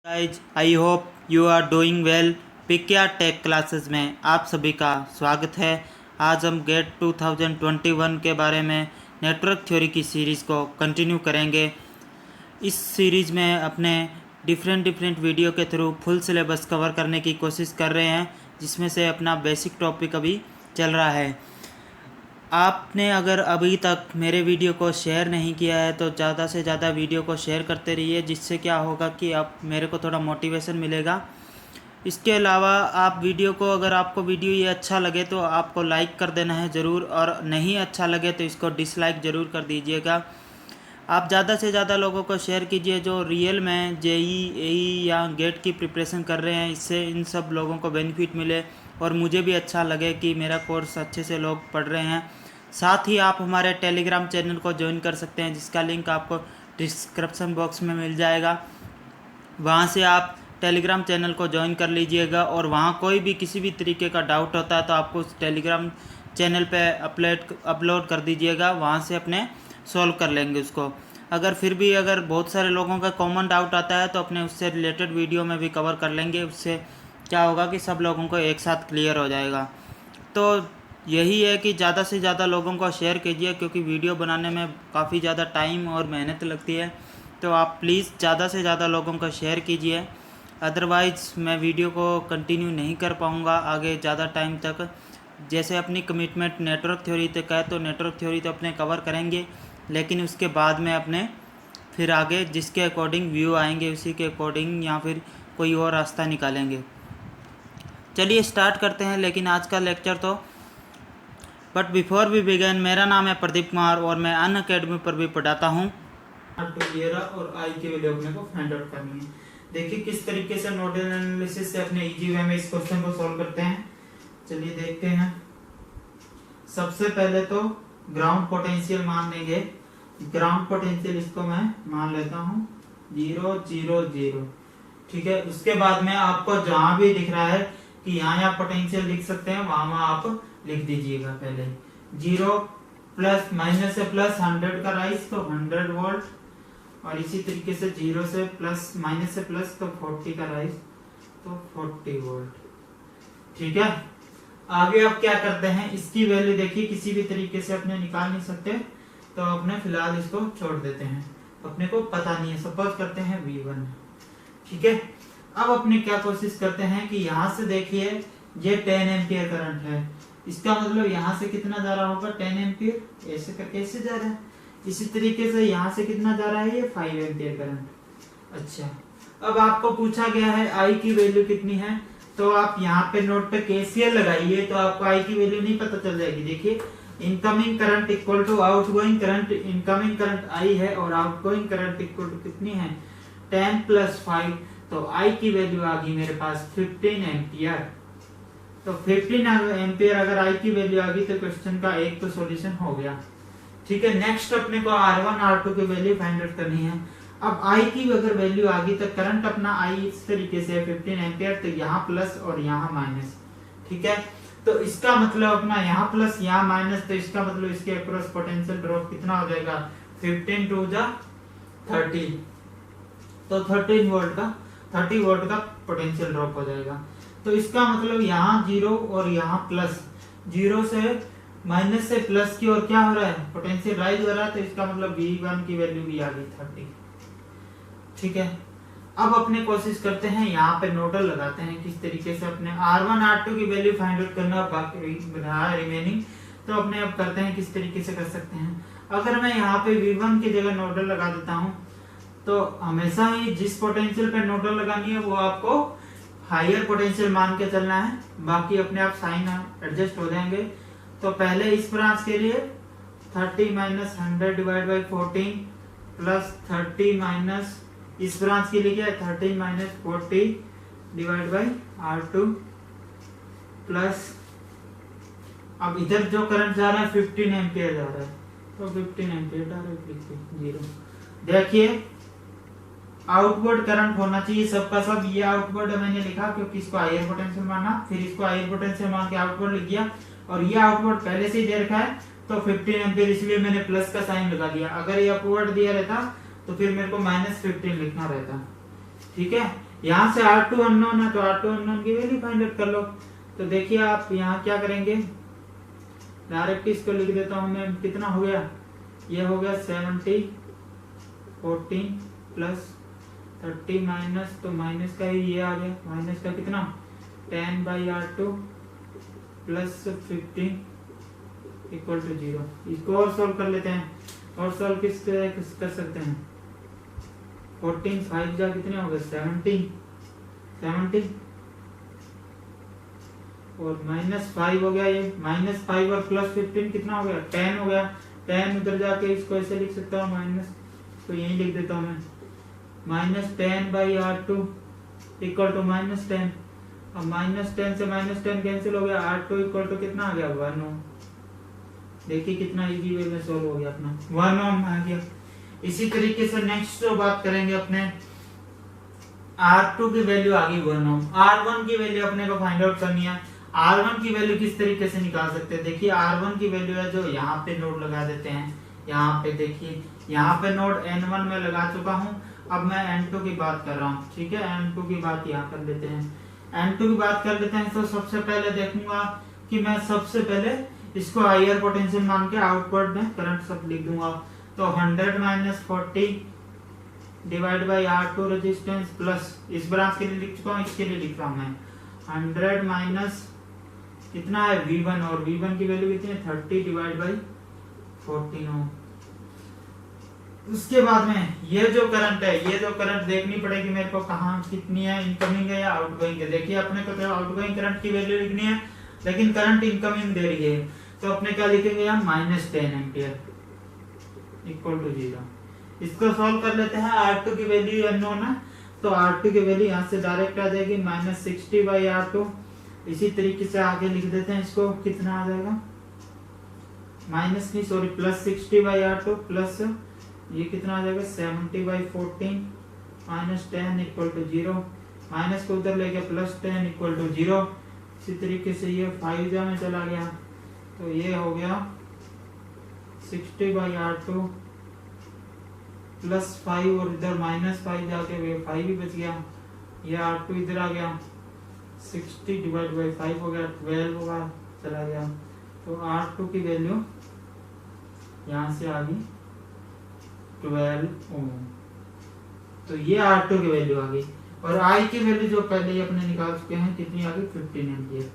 Guys I hope you are doing well. पिकिया tech classes में आप सभी का स्वागत है। आज हम गेट 2021 के बारे में नेटवर्क थ्योरी की सीरीज़ को कंटिन्यू करेंगे। इस सीरीज़ में अपने डिफरेंट वीडियो के थ्रू फुल सिलेबस कवर करने की कोशिश कर रहे हैं, जिसमें से अपना बेसिक टॉपिक अभी चल रहा है। आपने अगर अभी तक मेरे वीडियो को शेयर नहीं किया है तो ज़्यादा से ज़्यादा वीडियो को शेयर करते रहिए, जिससे क्या होगा कि आप मेरे को थोड़ा मोटिवेशन मिलेगा। इसके अलावा आप वीडियो को, अगर आपको वीडियो ये अच्छा लगे तो आपको लाइक कर देना है ज़रूर, और नहीं अच्छा लगे तो इसको डिसलाइक ज़रूर कर दीजिएगा। आप ज़्यादा से ज़्यादा लोगों को शेयर कीजिए जो रियल में जेई एई या गेट की प्रिपरेशन कर रहे हैं। इससे इन सब लोगों को बेनिफिट मिले और मुझे भी अच्छा लगे कि मेरा कोर्स अच्छे से लोग पढ़ रहे हैं। साथ ही आप हमारे टेलीग्राम चैनल को ज्वाइन कर सकते हैं, जिसका लिंक आपको डिस्क्रिप्शन बॉक्स में मिल जाएगा। वहाँ से आप टेलीग्राम चैनल को ज्वाइन कर लीजिएगा, और वहाँ कोई भी किसी भी तरीके का डाउट होता है तो आपको उस टेलीग्राम चैनल पे अपलोड कर दीजिएगा, वहाँ से अपने सॉल्व कर लेंगे उसको। अगर फिर भी अगर बहुत सारे लोगों का कॉमन डाउट आता है तो अपने उससे रिलेटेड वीडियो में भी कवर कर लेंगे। उससे क्या होगा कि सब लोगों को एक साथ क्लियर हो जाएगा। तो यही है कि ज़्यादा से ज़्यादा लोगों को शेयर कीजिए, क्योंकि वीडियो बनाने में काफ़ी ज़्यादा टाइम और मेहनत लगती है। तो आप प्लीज़ ज़्यादा से ज़्यादा लोगों को शेयर कीजिए, अदरवाइज़ मैं वीडियो को कंटिन्यू नहीं कर पाऊँगा आगे ज़्यादा टाइम तक। जैसे अपनी कमिटमेंट नेटवर्क थ्योरी तक है तो नेटवर्क थ्योरी तो अपने कवर करेंगे, लेकिन उसके बाद में अपने फिर आगे जिसके अकॉर्डिंग व्यू आएंगे उसी के अकॉर्डिंग या फिर कोई और रास्ता निकालेंगे। चलिए स्टार्ट करते हैं लेकिन आज का लेक्चर तो। बट बिफोर वी बिगन, मेरा नाम है प्रदीप कुमार और मैं अनअकैडमी पर भी पढ़ाता हूँ। और आई की वैल्यू अपने को फाइंड आउट करनी है। देखिए किस तरीके से नोडल एनालिसिस से अपने इजी वे में इस क्वेश्चन को सॉल्व करते हैं। चलिए देखते हैं। सबसे पहले तो ग्राउंड पोटेंशियल मान लेंगे। ग्राउंड पोटेंशियल इसको मैं मान लेता हूँ 0 0 0। ठीक है, उसके बाद में आपको जहां भी दिख रहा है कि यहाँ पोटेंशियल लिख सकते हैं, वहां आप लिख दीजिएगा। पहले 0 प्लस माइनस से प्लस 100 का राइज तो 100 वोल्ट, और इसी तरीके से 0 से प्लस माइनस से प्लस तो 40 का राइज तो 40 वोल्ट। ठीक है, आगे आप क्या करते हैं, इसकी वैल्यू देखिए किसी भी तरीके से अपने निकाल नहीं सकते, तो अपने फिलहाल इसको छोड़ देते हैं, अपने को पता नहीं है। सपोज करते हैं V1। ठीक है, अब अपने क्या कोशिश करते हैं कि यहाँ से देखिए ये 10 एम्पियर करंट है, इसका मतलब यहाँ से कितना जा रहा होगा 10 एम्पियर, ऐसे करके ऐसे जा रहा है। इसी तरीके से यहाँ से कितना जा रहा है, ये 5 एम्पियर करंट। अच्छा, अब आपको पूछा गया है आई की वैल्यू कितनी है, तो आप यहाँ पे नोट पे KCL लगाइए तो आपको आई की वैल्यू नहीं पता चल जाएगी। देखिए incoming current equal to outgoing current, incoming current आई है और आउटगोइंग करंट इक्वल टू कितनी है 10 प्लस 5, तो आई की वैल्यू आ गई मेरे पास 15 एम्पियर। तो 15 एम्पियर अगर आई की वैल्यू आ गई तो क्वेश्चन का एक तो सॉल्यूशन हो गया। ठीक है, नेक्स्ट अपने को R1 R2 की वैल्यू फाइंड आउट करनी है। अब आई की अगर वैल्यू आ गई तो करंट अपना आई इस तरीके से 15 एम्पियर, तो यहाँ प्लस और यहाँ माइनस। ठीक है, तो इसका मतलब अपना यहाँ प्लस यहाँ माइनस, तो इसका मतलब इसके अक्रॉस पोटेंशियल ड्रॉप कितना हो जाएगा 15 टू 30, तो 30 वोल्ट का पोटेंशियल ड्रॉप हो जाएगा। तो इसका मतलब यहाँ 0 और यहाँ प्लस, 0 से माइनस से प्लस की ओर क्या हो रहा है, पोटेंशियल राइज हो रहा है, तो इसका मतलब V1 की वैल्यू भी आ गई 30। ठीक है, अब अपने कोशिश करते हैं यहाँ पे नोडल लगाते हैं किस तरीके से अपने R1 R2 की वैल्यू फाइंड आउट करना बाकी रहा रिमेनिंग, तो अपने अब करते हैं किस तरीके से कर सकते हैं। अगर मैं यहाँ पे V1 की जगह नोडल लगा देता हूँ, तो हमेशा ही जिस पोटेंशियल पे नोडल लगानी है वो आपको हायर पोटेंशियल मान के चलना है, बाकी अपने आप साइन एडजस्ट हो जाएंगे। तो पहले इस ब्रांच के लिए 30 minus 100 divide by 14 plus 30 minus, इस ब्रांच के लिए क्या है 30 minus 40 divide by R2 plus, अब इधर जो करंट जा रहा है 15 एम्पियर जा रहा है, तो 15 एम्पियर डायरेक्ट लिखिए 0। देखिए आउटवर्ड करंट होना चाहिए सबका सब, ये आउटवर्ड मैंने लिखा क्योंकि इसको हायर पोटेंशियल माना, फिर इसको हायर पोटेंशियल मान के आउटवर्ड लिख दिया, और ये आउटवर्ड पहले से ही दे रखा है तो 15 एम्पियर, इसलिए मैंने प्लस का साइन लगा दिया। अगर ये अपवर्ड दिया रहता तो फिर मेरे को -15 लिखना रहता। ठीक है, यहाँ से R2 अननोन है तो R2 अननोन की वैल्यू फाइंड आउट कर लो। तो देखिए आप यहाँ क्या करेंगे, डायरेक्ट इसको लिख देता हूँ मैं, कितना हो गया, ये हो गया 70 14 प्लस 30 माइनस, तो माइनस का ही ये आ गया, माइनस का कितना 10/R2 प्लस 15 इक्वल टू 0। इसको और सॉल्व कर लेते हैं, और सॉल्व किस कर सकते हैं, 14 5 जा कितने हो गए 70 और -5 हो गया, ये -5 और प्लस 15 कितना हो गया 10 हो गया। 10 उधर जाके इसको ऐसे लिख सकता हूँ माइनस, तो यही लिख देता हूँ मैं, -10/R2 इक्वल टू -10। अब -10 से -10 कैंसिल हो गया, R2 इक्वल टू कितना आ गया 1 ओम। देखिए कितना इजी वे में सॉल्व हो गया अपना, 1 ओम आ गया। इसी तरीके से नेक्स्ट जो बात करेंगे अपने, R2 की वैल्यू आ गई 1 ओम। R1 की वैल्यू अपने को फाइंड आउट करनी है। R1 की वैल्यू किस तरीके से निकाल सकते हैं, देखिए R1 की वैल्यू है जो यहाँ पे नोड लगा देते हैं, यहाँ पे देखिए, यहाँ पे नोड N1 में लगा चुका हूँ। अब मैं N2 की बात कर रहा हूँ, ठीक है, N2 की बात यहाँ कर लेते हैं। N2 की बात कर लेते हैं, तो सबसे पहले देखूंगा कि मैं सबसे पहले इसको हायर पोटेंशियल मान के आउटवर्ड में करंट सब लिख दूंगा। तो 100 - 40 divide by R2 resistance plus, इस ब्रांच के लिए लिख चुका हूँ, इसके लिए लिख रहा हूँ मैं 100 माइनस कितना है V1, और V1 की वैल्यू कितनी है 30 डिवाइड बाई 14 ओम। उसके बाद में ये जो करंट है, ये जो करंट देखनी पड़ेगी मेरे को, कहाँ कितनी है, इनकमिंग है या आउटगोइंग है। देखिए अपने को तो आउटगोइंग करंट की वैल्यू लिखनी है, लेकिन करंट इनकमिंग दे रही है, तो अपने क्या लिखेंगे यहाँ -10 एम्पियर इक्वल टू 0। इसको सॉल्व कर लेते हैं। R2 की वैल्यू अननोन है, तो R2 की वैल्यू यहाँ से डायरेक्ट आ जाएगी -60/R2। इसी तरीके से आगे लिख देते हैं इसको, कितना आ जाएगा +60/R2 प्लस ये कितना आ जाएगा 70/14 -10 इक्वल टू 0। माइनस को उधर ले गया +10 इक्वल टू 0। इसी तरीके से ये 5 जा में चला गया, तो ये हो गया 60/R2 प्लस 5 और इधर -5 जाके 5 ही बच गया। ये R2 इधर आ गया, 60 डिवाइड बाई 5 हो गया 12 होगा, चला गया। तो R2 की वैल्यू यहाँ से आ गई 12 ओम। तो ये R2 की वैल्यू आ गई, और I की वैल्यू जो पहले ही अपने निकाल चुके हैं कितनी आ गई 15 एम्पियर।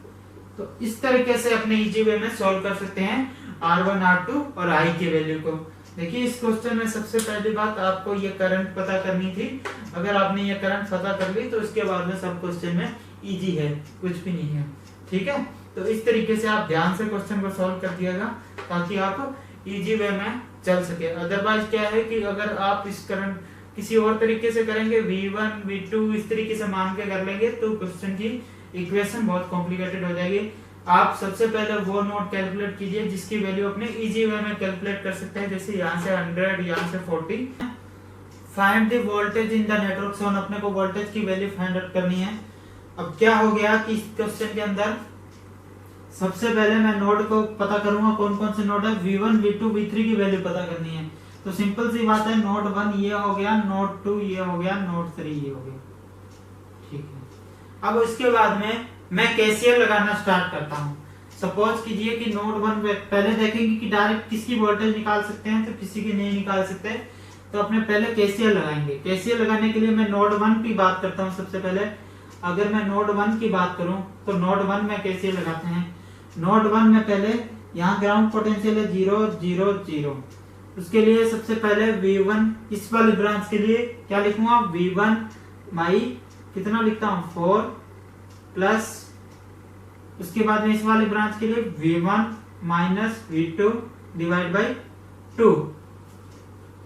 तो इस तरीके से अपने इजी वे में सॉल्व कर सकते हैं R1 R2 और I की वैल्यू को। देखिए इस क्वेश्चन में सबसे पहली बात आपको ये करंट पता करनी थी। अगर आपने ये करंट पता कर ली तो इसके बाद में सब क्वेश्चन में इजी है, कुछ भी नहीं है, ठीक है। तो इस तरीके से आप ध्यान से क्वेश्चन को सॉल्व कर दिएगा ताकि आप इजी वे में चल सके। अदरवाइज क्या है कि अगर आप इस करंट किसी और तरीके से करेंगे, V1 V2 इस तरीके से मान के कर लेंगे, तो क्वेश्चन की इक्वेशन बहुत कॉम्प्लिकेटेड हो जाएगी। आप सबसे पहले वो नोट कैलकुलेट कीजिए जिसकी वैल्यू अपने इजी वे में कैलकुलेट कर सकते हैं, जैसे यहाँ से 100, यहाँ से 40। Find the voltage in the network zone, अपने को वोल्टेज की वैल्यू फाइंड आउट करनी है। अब क्या हो गया कि इस क्वेश्चन के अंदर सबसे पहले मैं नोड को पता करूंगा, कौन कौन से नोड है, V1 V2 V3 की वैल्यू पता करनी है। तो सिंपल सी बात है, नोड 1 ये हो गया, नोड 2 ये हो गया, नोड 3 ये हो गया, ठीक है। अब उसके बाद में मैं KCL लगाना स्टार्ट करता हूँ। सपोज कीजिए कि नोड 1 में पहले देखेंगे कि डायरेक्ट किसकी वोल्टेज निकाल सकते हैं, तो किसी की नहीं निकाल सकते, तो अपने पहले KCL लगाएंगे। KCL लगाने के लिए मैं नोड 1 की बात करता हूँ सबसे पहले। अगर मैं नोड 1 की बात करूं तो नोड 1 में KCL लगाते हैं। नोड 1 में पहले यहाँ ग्राउंड पोटेंशियल है 0 0 0। उसके लिए सबसे पहले V1, इस वाली ब्रांच के लिए क्या लिखूंगा, V1 बाई कितना लिखता हूँ 4 प्लस, उसके बाद में इस वाली ब्रांच के लिए V1 minus V2 divide by 2,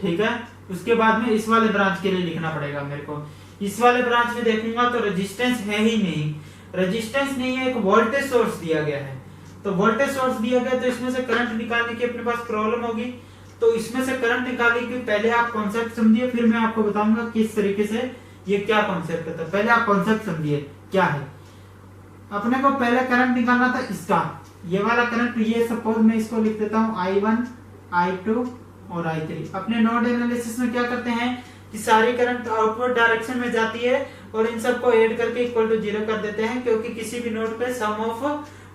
ठीक है। उसके बाद में इस वाले ब्रांच के लिए लिखना पड़ेगा मेरे को। इस वाले ब्रांच में देखूंगा तो रेजिस्टेंस है ही नहीं, रेजिस्टेंस नहीं है, एक वोल्टेज सोर्स दिया गया है। तो वोल्टेज सोर्स दिया गया तो इसमें से करंट निकालने की अपने पास प्रॉब्लम होगी। तो इसमें से करंट निकालने की पहले आप कॉन्सेप्ट समझिए, फिर मैं आपको बताऊंगा किस तरीके से ये क्या कॉन्सेप्ट है। तो पहले आप कॉन्सेप्ट समझिए क्या है। अपने को पहले करंट निकालना था इसका, ये वाला करंट, ये सपोज मैं इसको लिख देता हूँ I1 I2 और I3। अपने नोड एनालिसिस में क्या करते हैं कि सारी करंट आउटवर्ड डायरेक्शन में जाती है और इन सबको ऐड करके इक्वल टू 0 कर देते हैं, क्योंकि किसी भी नोड पे sum of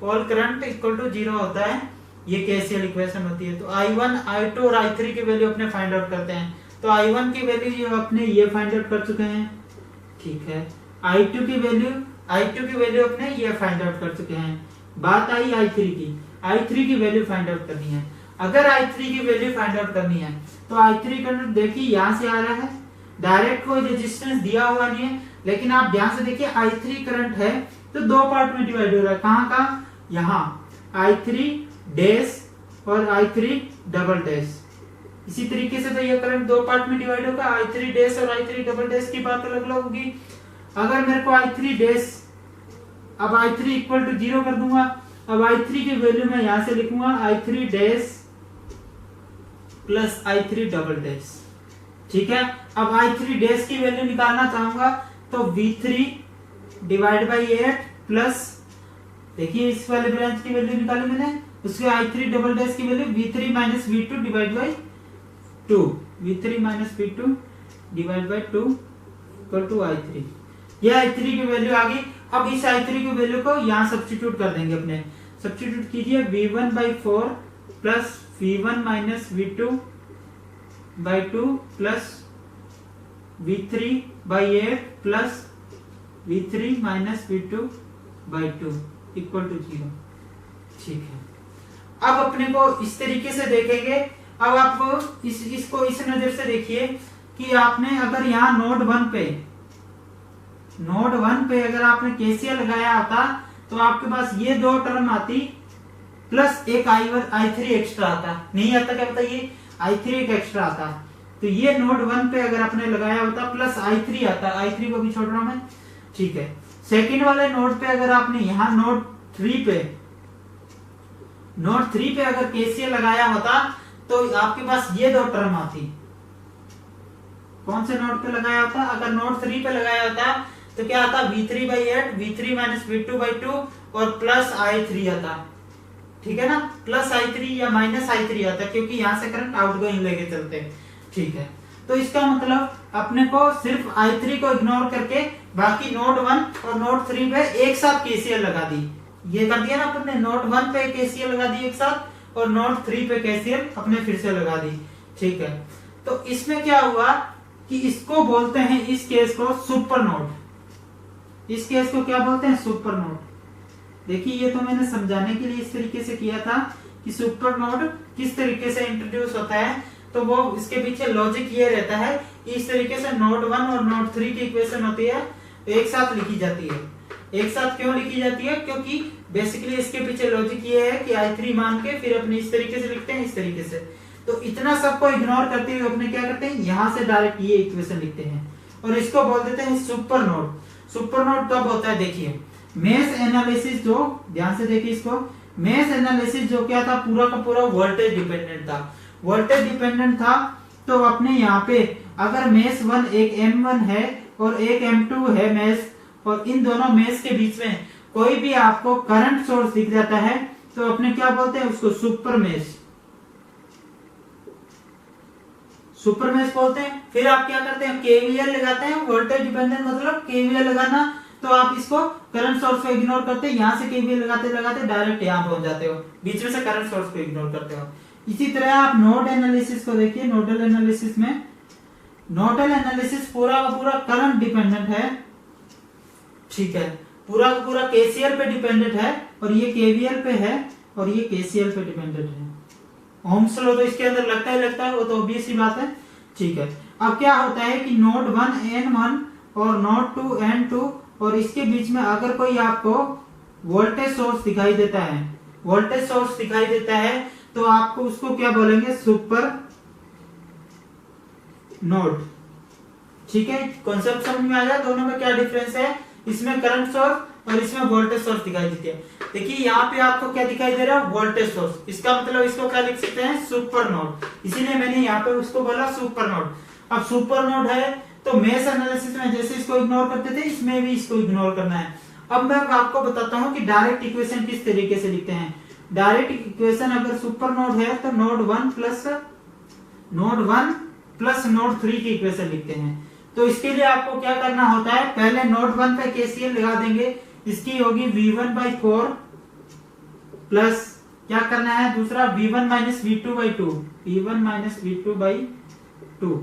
all current equal to 0 होता है। ये केसीएल इक्वेशन होती है। तो I1, I2 और I3 की वैल्यू अपने फाइंड आउट करते हैं। तो I1 की वैल्यू ये अपने ये फाइंड आउट कर चुके हैं, ठीक है। I2 की वैल्यू अपने ये फाइंड आउट कर चुके हैं। बात आई I3 की वैल्यू फाइंड आउट करनी है। अगर I3 की वैल्यू फाइंड आउट करनी है तो I3 करंट देखिए यहाँ से आ रहा है, डायरेक्ट कोई रेजिस्टेंस दिया हुआ नहीं है, लेकिन आप ध्यान से देखिए I3 करंट है तो दो पार्ट में डिवाइड हो रहा है। कहाँ यहाँ I3 डैश और I3 डबल डैश। इसी तरीके से तो ये करंट दो पार्ट में डिवाइड होगा, I3 डैश और I3 डबल डैश की बात अलग अलग होगी। अगर मेरे को I3 डैश, अब I3 इक्वल टू 0 कर दूंगा। अब I3 की वैल्यू मैं यहां से लिखूंगा I3 dash plus I3 double dash, ठीक है। अब I3 डैश की वैल्यू निकालना चाहूंगा तो V3 डिवाइड बाई 8 प्लस, देखिए इस वाले ब्रांच की वैल्यू निकाली मैंने, उसके I3 डबल डैश की value V3 minus V2 divide by 2, V3 minus V2 divide by 2 equal to I3। ये I3 की वैल्यू आ गई। अब इस I3 की वैल्यू को यहाँ सब्स्टिट्यूट कर देंगे अपने। सब्स्टिट्यूट कीजिए V1 by 4 plus V1 minus V2 by 2 plus V3 by 8 plus V3 minus V2 by 2 equal to 0, ठीक है। अब अपने को इस तरीके से देखेंगे। अब आप इसको इस नजर से देखिए कि आपने अगर यहाँ नोड 1 पे अगर आपने केसीएल लगाया होता तो आपके पास ये दो टर्म आती प्लस एक I3 एक्स्ट्रा आता, नहीं आता क्या बताइए, I3 एक एक्स्ट्रा आता। तो ये नोड 1 पे अगर आपने लगाया होता प्लस I3 आता, I3 को भी छोड़ रहा हूं मैं, ठीक है। सेकंड वाले नोड पे अगर आपने यहाँ नोड 3 पे अगर केसीएल लगाया होता तो आपके पास ये दो टर्म आती। कौन से नोड पे लगाया होता, अगर नोड 3 पे लगाया होता तो क्या आता, V3 by 8, V3 minus V2 by 2 और प्लस I3 आता, ठीक है ना। प्लस I3 या माइनस I3 आता, क्योंकि यहाँ से करंट आउटगोइंग लेके चलते हैं, ठीक है। तो इसका मतलब अपने को सिर्फ I3 को इग्नोर करके बाकी नोड 1 और नोड 3 पे एक साथ केसीएल लगा दी। ये कर दिया ना अपने, नोड 1 पे केसीएल लगा दी एक साथ और नोड 3 पे केसीएल अपने फिर से लगा दी, ठीक है। तो इसमें क्या हुआ कि इसको बोलते हैं, इस केस को सुपर नोड। इस केस को क्या बोलते हैं, सुपर नोड। देखिए ये तो मैंने समझाने के लिए इस तरीके से किया था कि सुपर नोड किस तरीके से इंट्रोड्यूस होता है। तो वो इसके पीछे लॉजिक ये रहता है कि इस तरीके से नोड 1 और नोड 3 की इक्वेशन होती है तो एक साथ लिखी जाती है। एक साथ क्यों लिखी जाती है, क्योंकि बेसिकली इसके पीछे लॉजिक ये है कि I3 मान के फिर अपने इस तरीके से लिखते हैं, इस तरीके से। तो इतना सबको इग्नोर करते हुए अपने क्या करते हैं, यहाँ से डायरेक्ट ये इक्वेशन लिखते हैं और इसको बोल देते हैं सुपर नोड। सुपर नोड कब होता है, देखिए मेश एनालिसिस, जो ध्यान से देखिए इसको, मेश एनालिसिस जो क्या था, पूरा का पूरा वोल्टेज डिपेंडेंट था। वोल्टेज डिपेंडेंट था तो अपने यहाँ पे अगर मेश 1 एक M1 है और एक M2 है मेश, और इन दोनों मेश के बीच में कोई भी आपको करंट सोर्स दिख जाता है तो अपने क्या बोलते हैं उसको, सुपर मेश। सुपर मेश बोलते हैं। फिर आप क्या करते हैं, केवीएल लगाते हैं। वोल्टेज डिपेंडेंट मतलब केवीएल लगाना, तो आप इसको करंट सोर्स को इग्नोर करते हैं, यहाँ से केवीएल लगाते लगाते डायरेक्ट यहाँ पहुंच जाते हो, बीच में से करंट सोर्स को इग्नोर करते हो। इसी तरह आप नोड एनालिसिस को देखिए, नोडल एनालिसिस में, नोडल एनालिसिस पूरा का पूरा करंट डिपेंडेंट है, ठीक है, पूरा का पूरा केसीएल पे डिपेंडेंट है और ये केवीएल पे है और ये केसीएल पे डिपेंडेंट है। ओम्स लॉ तो इसके अंदर लगता है, वो तो ऑब्वियस ही बात है, ठीक है। अब क्या होता है कि नोड 1 N1 और नोड 2 N2 और इसके बीच में अगर कोई आपको वोल्टेज सोर्स दिखाई देता है, वोल्टेज सोर्स दिखाई देता है तो आपको उसको क्या बोलेंगे, सुपर नोड, ठीक है। कॉन्सेप्ट समझ में आ गया दोनों में क्या डिफरेंस है। इसमें करंट सोर्स और इसमें वोल्टेज सोर्स दिखाई देती है। देखिए यहाँ पे आपको क्या दिखाई दे रहा है, वोल्टेज सोर्स, इसका मतलब इसको क्या लिख सकते हैं, सुपर नोड, इसीलिए मैंने यहाँ पे उसको बोला सुपर नोड। अब सुपर नोड है तो मेश एनालिसिस में जैसे इसको इग्नोर करते थे, इसमें भी इसको इग्नोर करना है। अब मैं आपको बताता हूँ कि डायरेक्ट इक्वेशन किस तरीके से लिखते हैं। डायरेक्ट इक्वेशन अगर सुपर नोड है तो नोड 1 प्लस नोड 3 की इक्वेशन लिखते हैं। तो इसके लिए आपको क्या करना होता है, पहले नोड 1 पे केसीएल लगा देंगे, इसकी होगी v1/4 प्लस क्या करना है दूसरा v1 minus v2/2, v1 minus v2/2,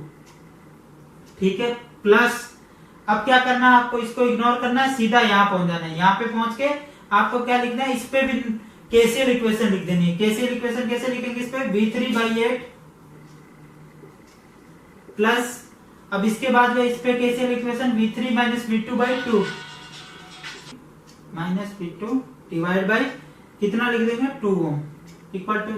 ठीक है। प्लस अब क्या करना है आपको, इसको इग्नोर करना है, सीधा यहां पहुंच जाना है। यहां पे पहुंच के आपको क्या लिखना है, इस पे भी केसीएल इक्वेशन लिख देनी है। केसीएल इक्वेशन कैसे लिखेंगे, इस पे v3/8 प्लस अब इसके बाद में इस पे KCL equation v3 minus v2/2 minus v2 divide by कितना लिख देंगे 2 ओम इक्वल टू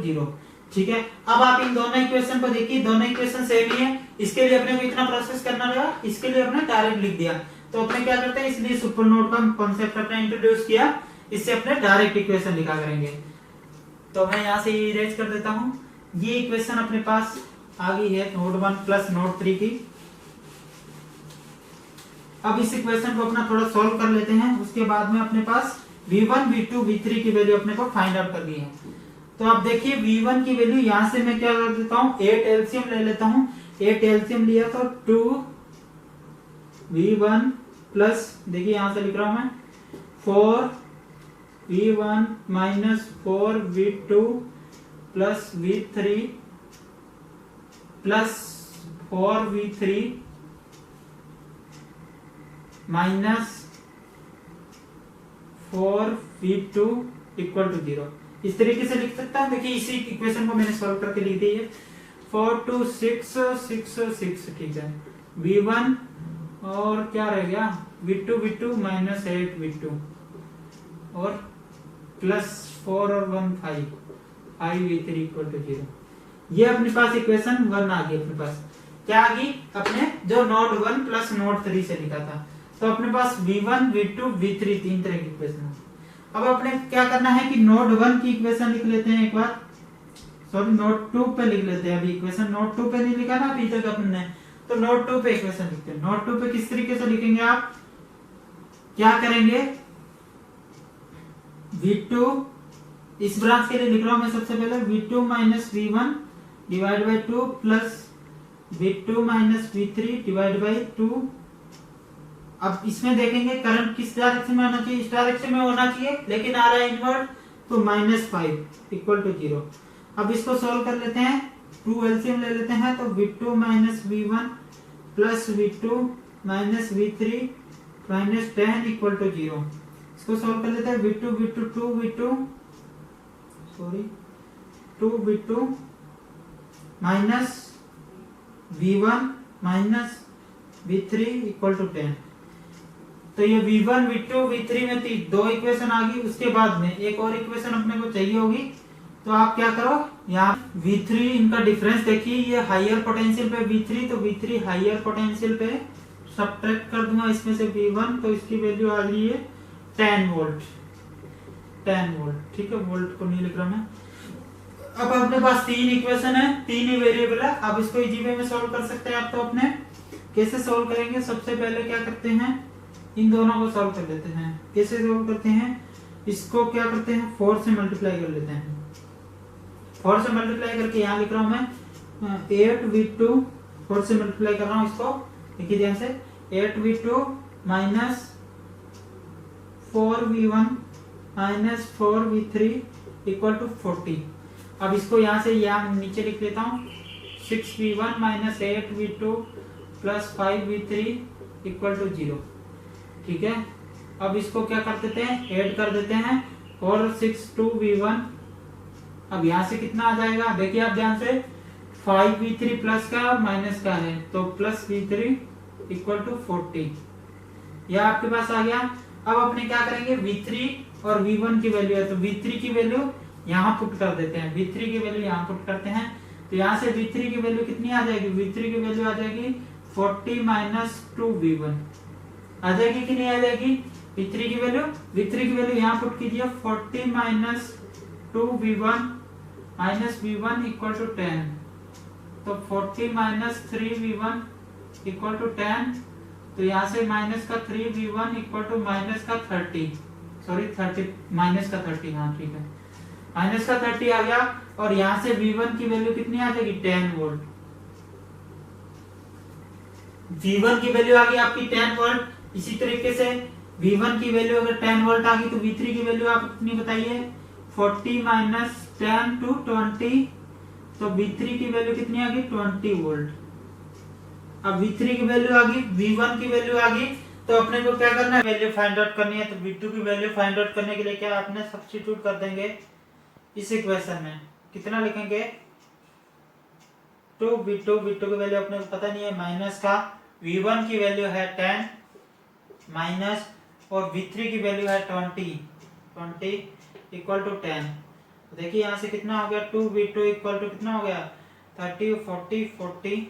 0, ठीक है। अब आप इन दोनों इक्वेशन को देखिए, दोनों इक्वेशन सेम ही है। इसके लिए अपने को इतना प्रोसेस करना रहेगा, इसके लिए अपने डायरेक्ट लिख दिया। तो अपने क्या करते हैं, इसलिए सुपर नोड का कॉन्सेप्ट अपने इंट्रोड्यूस किया, इससे अपने डायरेक्ट इक्वेशन लिखा करेंगे। तो मैं यहाँ से इरेज कर देता हूँ। ये इक्वेशन अपने पास आ गई है नोड 1 प्लस नोड 3 की। अब इस इक्वेशन को अपना थोड़ा सोल्व कर लेते हैं, उसके बाद में अपने पास v1 v2 v3 की वैल्यू अपने को फाइंड आउट करनी है। तो आप देखिए v1 की वैल्यू यहां से मैं क्या कर देता हूं, 8 एलसीएम ले लेता हूं। 8 एलसीएम लिया तो 2v1 प्लस देखिए यहां से लिख रहा हूं मैं 4v1 minus 4v2 plus v3 plus 4v3 minus 4v2 equal to 0। इस तरीके से लिख सकता हूं। देखिए इसी इक्वेशन को मैंने सॉल्व करके लिख दी है। 4 2 6 6 6, ठीक है। v1 और क्या रह गया v2 माइनस 8v2 और प्लस 4 और 1 5v3 इक्वल टू 0। ये अपने पास इक्वेशन 1 आ गई। अपने पास क्या आ गई, अपने जो नोड 1 प्लस नोड 3 से लिखा था। तो अपने पास v1 v2 v3 तीन तरह की इक्वेशन है। अब अपने क्या करना है कि नोड 1 की इक्वेशन लिख लेते हैं एक बार, सॉरी नोड 2 पे लिख लेते हैं। अभी इक्वेशन नोड 2 पे नहीं लिखा ना अभी तक अपने, तो नोड 2 पे इक्वेशन लिखते हैं। नोड 2 पे किस तरीके से लिखेंगे, आप क्या करेंगे, v2 इस ब्रांच के लिए लिख रहा हूं मैं सबसे पहले v2 minus v1 divide by 2 plus v2 minus v3 divide by 2। अब इसमें देखेंगे करंट किस डायरेक्शन में होना चाहिए, इस डायरेक्शन में होना चाहिए, लेकिन आ रहा है इनवर्ट, तो -5 इक्वल टू 0। अब इसको सॉल्व कर लेते हैं, 2 एलसीएम ले लेते हैं, तो v2 minus v1 plus v2 minus v3 minus 10 equal to 0। इसको सॉल्व कर लेते हैं, v2 v2 minus v1 minus v3 equal to 10। तो ये v1 v2 v3 में थी दो इक्वेशन आ गई। उसके बाद में एक और इक्वेशन अपने को चाहिए होगी, तो आप क्या करो, यहाँ v3 इनका डिफरेंस देखिए, ये हायर पोटेंशियल पे v3, तो v3 हायर पोटेंशियल पे सब्ट्रैक्ट कर दूंगा इसमें से v1, तो इसकी वैल्यू आ गई है 10 वोल्ट, ठीक है। वोल्ट को नहीं लिख रहा मैं। अब अपने पास तीन इक्वेशन है, तीन ही वेरिएबल है। अब इसको इजी वे में सॉल्व कर सकते हैं आप। तो अपने कैसे सॉल्व करेंगे, सबसे पहले क्या करते हैं, इन दोनों को सॉल्व कर लेते हैं। कैसे सॉल्व करते हैं, इसको क्या करते हैं 4 से मल्टीप्लाई कर लेते हैं। 4 से मल्टीप्लाई करके यहाँ लिख रहा हूं मैं 8v2, 4 से मल्टीप्लाई कर रहा हूं इसको, देखिए ध्यान से, 8v2 minus 4v1 minus 4v3 equal to 40। अब इसको यहाँ से यहाँ नीचे लिख लेता हूँ, 6v1 minus 8v2 plus 5v3 equal to 0, ठीक है। अब इसको क्या कर देते हैं, ऐड कर देते हैं, 4 6 2v1। अब यहाँ से कितना आ जाएगा, देखिए आप ध्यान से, 5v3 प्लस का और माइनस का है, तो प्लस v3 इक्वल टू 40, यह आपके पास आ गया। अब अपने क्या करेंगे, v3 और v1 की वैल्यू है, तो v3 की वैल्यू यहाँ पुट कर देते हैं, v3 की वैल्यू यहाँ पुट करते हैं। तो यहाँ से v3 की वैल्यू कितनी आ जाएगी, v3 की वैल्यू आ जाएगी 40 माइनस 2v1, आ जाएगी कि नहीं आ जाएगी। v3 की वैल्यू यहाँ पुट कीजिए, 40 minus 2v1 minus v1 equal to 10, तो 40 माइनस 3v1 इक्वल टू 10। तो यहाँ से माइनस का 3v1 इक्वल टू माइनस का 30, सॉरी 30 माइनस का 30, हाँ ठीक है, माइनस का 30 आ गया। और यहाँ से v1 की वैल्यू कितनी आ जाएगी, 10 वोल्ट। V1 की वैल्यू आ गई आपकी 10 वोल्ट। इसी तरीके से V1 की वैल्यू अगर 10 वोल्ट आ गई तो V3 की वैल्यू आप कितनी बताइए, 40 माइनस 10 टू 20, तो V3 की वैल्यू कितनी आ गई, 20 वोल्ट। अब V3 की वैल्यू आ गई, V1 की वैल्यू आ गई, तो अपने को क्या करना है, वैल्यू फाइंड आउट करनी है। तो V2 की वैल्यू फाइंड आउट करने के लिए क्या आपने सब्स्टिट्यूट कर देंगे इस इक्वेशन में, कितना लिखेंगे 2 V2 की वैल्यू अपने को पता नहीं है, माइनस का V1 की वैल्यू है 10 माइनस और V3 की वैल्यू है 20 इक्वल टू 10। देखिए यहाँ से कितना हो गया, 2V2 इक्वल टू कितना हो गया 30 40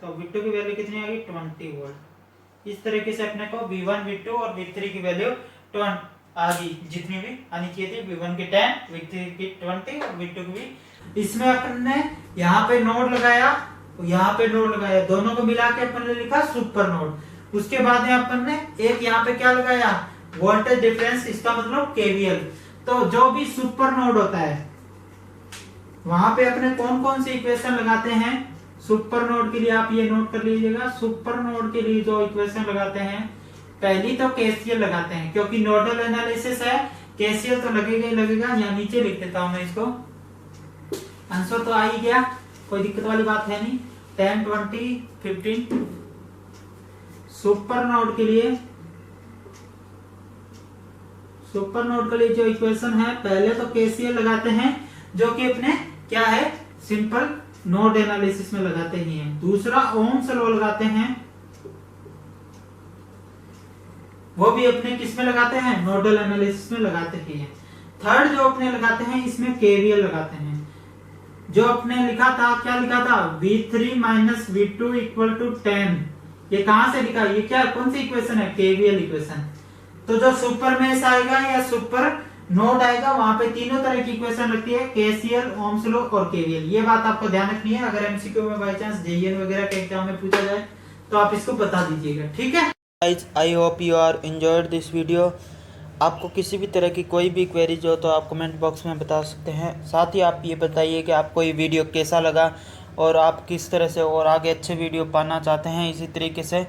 तो V2 की वैल्यू कितनी आ गई 20 वोल्ट। इस तरीके से अपने को V1 V2 और V3 की वैल्यू 20 आ गई, जितनी भी आनी चाहिए थी, V1 की 10 V3 की 20 और V2 की भी। इसमें अपन ने यहाँ पे नोड लगाया, यहाँ पे नोड लगाया, दोनों को मिला के अपन ने लिखा सुपर नोड। उसके बाद में अपन ने एक यहाँ पे क्या लगाया, वोल्टेज डिफरेंस, इसका मतलब केवीएल। तो जो भी सुपर नोड होता है वहां पे अपने कौन कौन सी इक्वेशन लगाते हैं, सुपर नोड के लिए आप ये नोट कर लीजिएगा, सुपर नोड के लिए जो इक्वेशन लगाते हैं, पहली तो केसीएल लगाते हैं, क्योंकि नोडल एनालिसिस है, केसीएल तो लगेगा ही लगेगा। यहाँ नीचे लिख देता हूं मैं इसको, आंसर तो आ ही गया, कोई दिक्कत वाली बात है नहीं। 10 20 15 सुपर नोड के लिए, सुपर नोड के लिए जो इक्वेशन है, पहले तो केसीएल लगाते हैं, जो कि अपने क्या है, सिंपल नोड एनालिसिस में लगाते ही हैं। दूसरा ओम्स लॉ लगाते हैं, वो भी अपने किस में लगाते हैं, नोडल एनालिसिस में लगाते ही हैं। थर्ड जो अपने लगाते हैं, इसमें केवीएल लगाते हैं। जो अपने लिखा था, क्या लिखा था, V3 minus V2 equal to 10, ये कहां से लिखा, ये क्या कौन सी इक्वेशन है, केवीएल इक्वेशन। तो जो सुपर मेश आएगा या सुपर नोड आएगा, वहां पे तीनों तरह की इक्वेशन लगती है, केसीएल, ओम्स लॉ और केवीएल। ये बात आपको ध्यान रखनी है, अगर एमसीक्यू में बाय चांस जेईएन वगैरह के एग्जाम में पूछा जाए तो आप इसको बता दीजिएगा, ठीक है। Guys, I hope you are enjoyed this video. आपको किसी भी तरह की कोई भी क्वेरीज हो तो आप कमेंट बॉक्स में बता सकते हैं। साथ ही आप ये बताइए कि आपको ये वीडियो कैसा लगा और आप किस तरह से और आगे अच्छे वीडियो पाना चाहते हैं इसी तरीके से।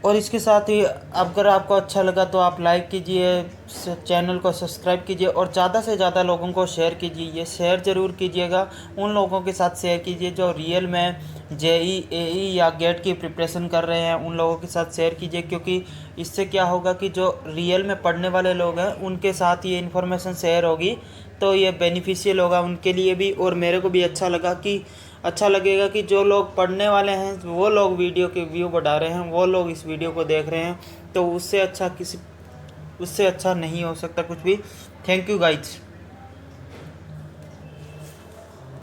और इसके साथ ही अगर आपको अच्छा लगा तो आप लाइक कीजिए, चैनल को सब्सक्राइब कीजिए और ज़्यादा से ज़्यादा लोगों को शेयर कीजिए। ये शेयर ज़रूर कीजिएगा, उन लोगों के साथ शेयर कीजिए जो रियल में जेई एई या गेट की प्रिपरेशन कर रहे हैं, उन लोगों के साथ शेयर कीजिए, क्योंकि इससे क्या होगा कि जो रियल में पढ़ने वाले लोग हैं उनके साथ ये इन्फॉर्मेशन शेयर होगी, तो ये बेनिफिशियल होगा उनके लिए भी। और मेरे को भी अच्छा लगेगा कि जो लोग पढ़ने वाले हैं वो लोग वीडियो के व्यू बढ़ा रहे हैं, वो लोग इस वीडियो को देख रहे हैं, तो उससे अच्छा नहीं हो सकता कुछ भी। Thank you guys.